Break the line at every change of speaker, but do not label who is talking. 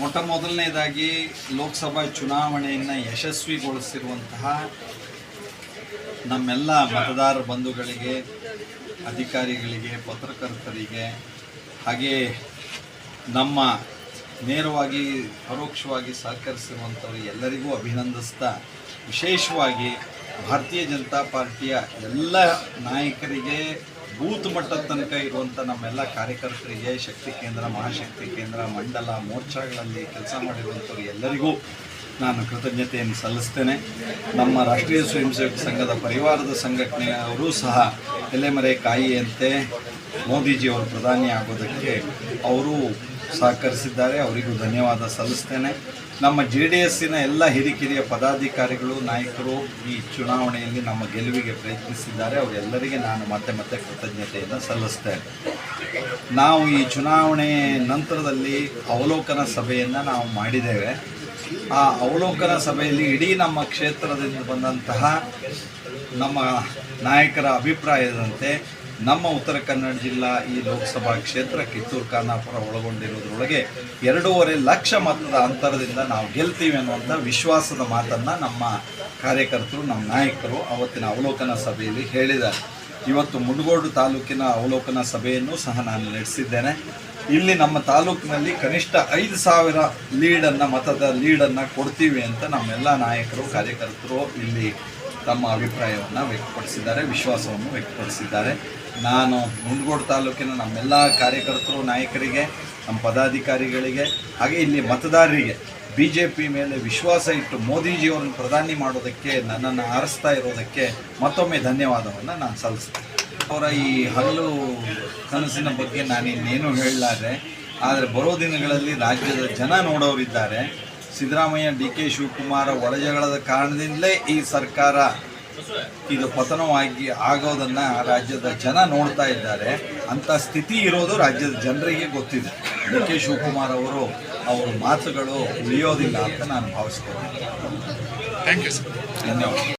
ಮೊಟ್ಟ ಮೊದಲನೇದಾಗಿ ಲೋಕಸಭಾ ಚುನಾವಣೆಯನ್ನು ಯಶಸ್ವಿಗೊಳಿಸಿರುವಂತಹ ನಮ್ಮೆಲ್ಲ ಮತದಾರ ಬಂಧುಗಳಿಗೆ, ಅಧಿಕಾರಿಗಳಿಗೆ, ಪತ್ರಕರ್ತರಿಗೆ, ಹಾಗೆ ನಮ್ಮ ನೇರವಾಗಿ ಪರೋಕ್ಷವಾಗಿ ಸಹಕರಿಸಿರುವಂಥವ್ರು ಎಲ್ಲರಿಗೂ ಅಭಿನಂದಿಸ್ತಾ, ವಿಶೇಷವಾಗಿ ಭಾರತೀಯ ಜನತಾ ಪಾರ್ಟಿಯ ಎಲ್ಲ ನಾಯಕರಿಗೆ, ಬೂತ್ ಮಟ್ಟದ ತನಕ ಇರುವಂಥ ನಮ್ಮೆಲ್ಲ ಕಾರ್ಯಕರ್ತರಿಗೆ, ಶಕ್ತಿ ಕೇಂದ್ರ, ಮಹಾಶಕ್ತಿ ಕೇಂದ್ರ, ಮಂಡಲ, ಮೋರ್ಚಾಗಳಲ್ಲಿ ಕೆಲಸ ಮಾಡಿರುವಂಥವ್ರು ಎಲ್ಲರಿಗೂ ನಾನು ಕೃತಜ್ಞತೆಯನ್ನು ಸಲ್ಲಿಸ್ತೇನೆ. ನಮ್ಮ ರಾಷ್ಟ್ರೀಯ ಸ್ವಯಂ ಸೇವಕ ಸಂಘದ ಪರಿವಾರದ ಸಂಘಟನೆಯವರು ಸಹ ಎಲೆಮರೆ ಕಾಯಿಯಂತೆ ಮೋದಿಜಿಯವರು ಪ್ರಧಾನಿ ಆಗೋದಕ್ಕೆ ಅವರು ಸಹಕರಿಸಿದ್ದಾರೆ. ಅವರಿಗೂ ಧನ್ಯವಾದ ಸಲ್ಲಿಸ್ತೇನೆ. ನಮ್ಮ JDSನ ಎಲ್ಲ ಹಿರಿಕಿರಿಯ ಪದಾಧಿಕಾರಿಗಳು, ನಾಯಕರು ಈ ಚುನಾವಣೆಯಲ್ಲಿ ನಮ್ಮ ಗೆಲುವಿಗೆ ಪ್ರಯತ್ನಿಸಿದ್ದಾರೆ. ಅವರೆಲ್ಲರಿಗೆ ನಾನು ಮತ್ತೆ ಕೃತಜ್ಞತೆಯನ್ನು ಸಲ್ಲಿಸ್ತೇನೆ. ನಾವು ಈ ಚುನಾವಣೆ ನಂತರದಲ್ಲಿ ಅವಲೋಕನ ಸಭೆಯನ್ನು ನಾವು ಮಾಡಿದ್ದೇವೆ. ಆ ಅವಲೋಕನ ಸಭೆಯಲ್ಲಿ ಇಡೀ ನಮ್ಮ ಕ್ಷೇತ್ರದಿಂದ ಬಂದಂತಹ ನಮ್ಮ ನಾಯಕರ ಅಭಿಪ್ರಾಯದಂತೆ ನಮ್ಮ ಉತ್ತರ ಕನ್ನಡ ಜಿಲ್ಲಾ ಈ ಲೋಕಸಭಾ ಕ್ಷೇತ್ರ ಕಿತ್ತೂರು ಖಾನಾಪುರ ಒಳಗೊಂಡಿರೋದ್ರೊಳಗೆ 2.5 ಲಕ್ಷ ಮತದ ಅಂತರದಿಂದ ನಾವು ಗೆಲ್ತೀವಿ ಅನ್ನುವಂಥ ವಿಶ್ವಾಸದ ಮಾತನ್ನು ನಮ್ಮ ಕಾರ್ಯಕರ್ತರು, ನಮ್ಮ ನಾಯಕರು ಅವತ್ತಿನ ಅವಲೋಕನ ಸಭೆಯಲ್ಲಿ ಹೇಳಿದ್ದಾರೆ. ಇವತ್ತು ಮುಂಡಗೋಡು ತಾಲೂಕಿನ ಅವಲೋಕನ ಸಭೆಯನ್ನು ಸಹ ನಾನು ನಡೆಸಿದ್ದೇನೆ. ಇಲ್ಲಿ ನಮ್ಮ ತಾಲೂಕಿನಲ್ಲಿ ಕನಿಷ್ಠ 5,000 ಮತದ ಲೀಡನ್ನು ಕೊಡ್ತೀವಿ ಅಂತ ನಮ್ಮೆಲ್ಲ ನಾಯಕರು, ಕಾರ್ಯಕರ್ತರು ಇಲ್ಲಿ ತಮ್ಮ ಅಭಿಪ್ರಾಯವನ್ನು ವ್ಯಕ್ತಪಡಿಸಿದ್ದಾರೆ, ವಿಶ್ವಾಸವನ್ನು ವ್ಯಕ್ತಪಡಿಸಿದ್ದಾರೆ. ನಾನು ಮುಂಡಗೋಡು ತಾಲೂಕಿನ ನಮ್ಮೆಲ್ಲ ಕಾರ್ಯಕರ್ತರು, ನಾಯಕರಿಗೆ, ನಮ್ಮ ಪದಾಧಿಕಾರಿಗಳಿಗೆ, ಹಾಗೆ ಇಲ್ಲಿ ಮತದಾರರಿಗೆ BJP ಮೇಲೆ ವಿಶ್ವಾಸ ಇಟ್ಟು ಮೋದಿಜಿಯವರನ್ನು ಪ್ರಧಾನಿ ಮಾಡೋದಕ್ಕೆ ನನ್ನನ್ನು ಆರಿಸ್ತಾ ಇರೋದಕ್ಕೆ ಮತ್ತೊಮ್ಮೆ ಧನ್ಯವಾದವನ್ನು ನಾನು ಸಲ್ಲಿಸ್ತೇನೆ. ಅವರ ಈ ಹಲ್ಲು ಕನಸಿನ ಬಗ್ಗೆ ನಾನಿನ್ನೇನು ಹೇಳಲಾರೆ. ಆದರೆ ಬರೋ ದಿನಗಳಲ್ಲಿ ರಾಜ್ಯದ ಜನ ನೋಡೋರಿದ್ದಾರೆ. ಸಿದ್ದರಾಮಯ್ಯ, DK ಶಿವಕುಮಾರ ಒಳಜಗಳದ ಕಾರಣದಿಂದಲೇ ಈ ಸರ್ಕಾರ ಇದು ಪತನವಾಗಿ ಆಗೋದನ್ನು ರಾಜ್ಯದ ಜನ ನೋಡ್ತಾ ಇದ್ದಾರೆ. ಅಂಥ ಸ್ಥಿತಿ ಇರೋದು ರಾಜ್ಯದ ಜನರಿಗೆ ಗೊತ್ತಿದೆ. DK ಶಿವಕುಮಾರ್ ಅವರ ಮಾತುಗಳು ಉಳಿಯೋದಿಲ್ಲ ಅಂತ ನಾನು ಭಾವಿಸ್ತೀನಿ.
Thank you sir.
ಧನ್ಯವಾದ.